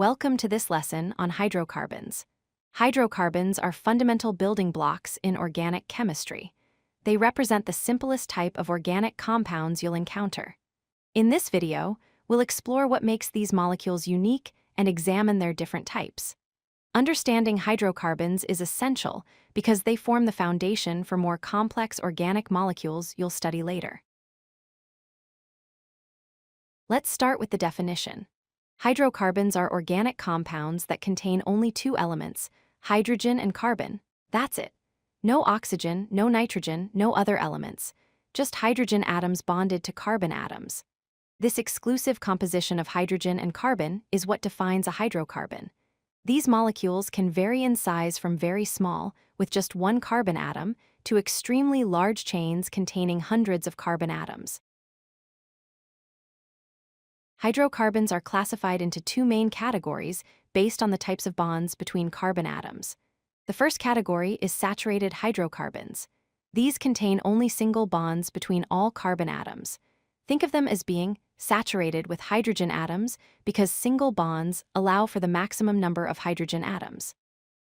Welcome to this lesson on hydrocarbons. Hydrocarbons are fundamental building blocks in organic chemistry. They represent the simplest type of organic compounds you'll encounter. In this video, we'll explore what makes these molecules unique and examine their different types. Understanding hydrocarbons is essential because they form the foundation for more complex organic molecules you'll study later. Let's start with the definition. Hydrocarbons are organic compounds that contain only two elements, hydrogen and carbon. That's it. No oxygen, no nitrogen, no other elements. Just hydrogen atoms bonded to carbon atoms. This exclusive composition of hydrogen and carbon is what defines a hydrocarbon. These molecules can vary in size from very small, with just one carbon atom, to extremely large chains containing hundreds of carbon atoms. Hydrocarbons are classified into two main categories based on the types of bonds between carbon atoms. The first category is saturated hydrocarbons. These contain only single bonds between all carbon atoms. Think of them as being saturated with hydrogen atoms because single bonds allow for the maximum number of hydrogen atoms.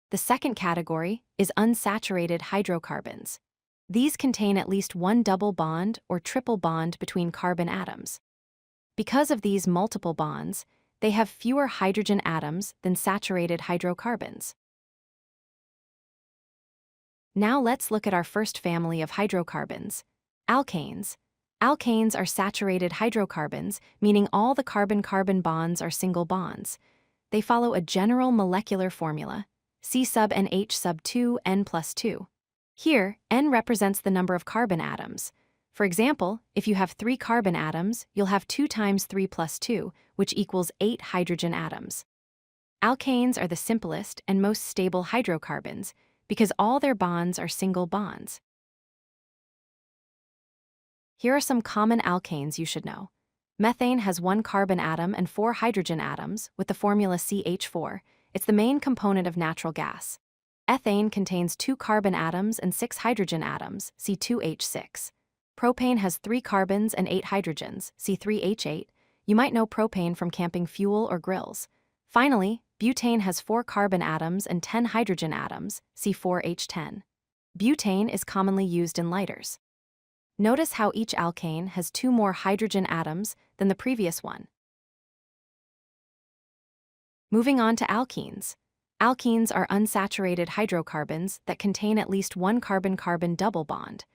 The second category is unsaturated hydrocarbons. These contain at least one double bond or triple bond between carbon atoms. Because of these multiple bonds, they have fewer hydrogen atoms than saturated hydrocarbons. Now let's look at our first family of hydrocarbons, alkanes. Alkanes are saturated hydrocarbons, meaning all the carbon-carbon bonds are single bonds. They follow a general molecular formula, C sub NH sub 2 N plus 2. Here, N represents the number of carbon atoms. For example, if you have 3 carbon atoms, you'll have 2 times 3 plus 2, which equals 8 hydrogen atoms. Alkanes are the simplest and most stable hydrocarbons because all their bonds are single bonds. Here are some common alkanes you should know. Methane has 1 carbon atom and 4 hydrogen atoms with the formula CH4. It's the main component of natural gas. Ethane contains 2 carbon atoms and 6 hydrogen atoms, C2H6. Propane has 3 carbons and 8 hydrogens, C3H8. You might know propane from camping fuel or grills. Finally, butane has 4 carbon atoms and 10 hydrogen atoms, C4H10. Butane is commonly used in lighters. Notice how each alkane has 2 more hydrogen atoms than the previous one. Moving on to alkenes. Alkenes are unsaturated hydrocarbons that contain at least one carbon-carbon double bond.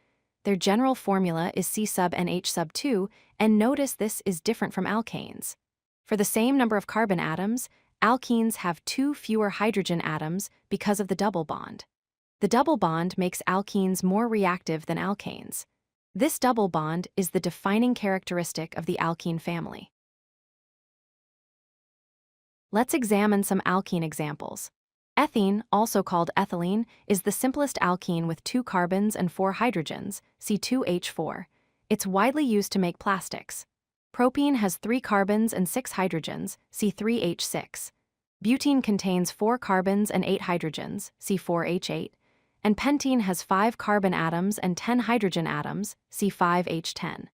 Their general formula is C sub NH sub 2, and notice this is different from alkanes. For the same number of carbon atoms, alkenes have 2 fewer hydrogen atoms because of the double bond. The double bond makes alkenes more reactive than alkanes. This double bond is the defining characteristic of the alkene family. Let's examine some alkene examples. Ethene, also called ethylene, is the simplest alkene with 2 carbons and 4 hydrogens, C2H4. It's widely used to make plastics. Propene has 3 carbons and 6 hydrogens, C3H6. Butene contains 4 carbons and 8 hydrogens, C4H8. And pentene has 5 carbon atoms and 10 hydrogen atoms, C5H10.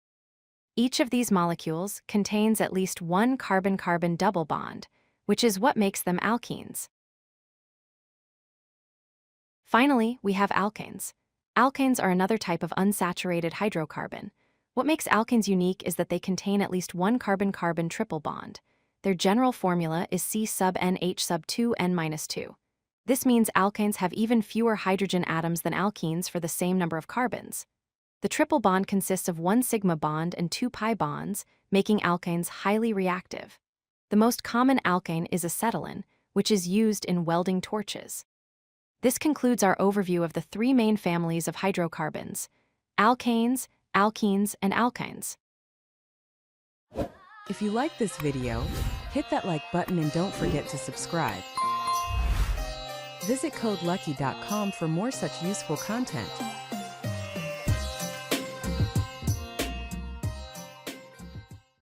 Each of these molecules contains at least one carbon-carbon double bond, which is what makes them alkenes. Finally, we have alkanes. Alkanes are another type of unsaturated hydrocarbon. What makes alkanes unique is that they contain at least one carbon-carbon triple bond. Their general formula is C sub NH sub 2 N minus 2. This means alkanes have even fewer hydrogen atoms than alkenes for the same number of carbons. The triple bond consists of 1 sigma bond and 2 pi bonds, making alkanes highly reactive. The most common alkane is acetylene, which is used in welding torches. This concludes our overview of the 3 main families of hydrocarbons: alkanes, alkenes, and alkynes. If you like this video, hit that like button and don't forget to subscribe. Visit codelucky.com for more such useful content.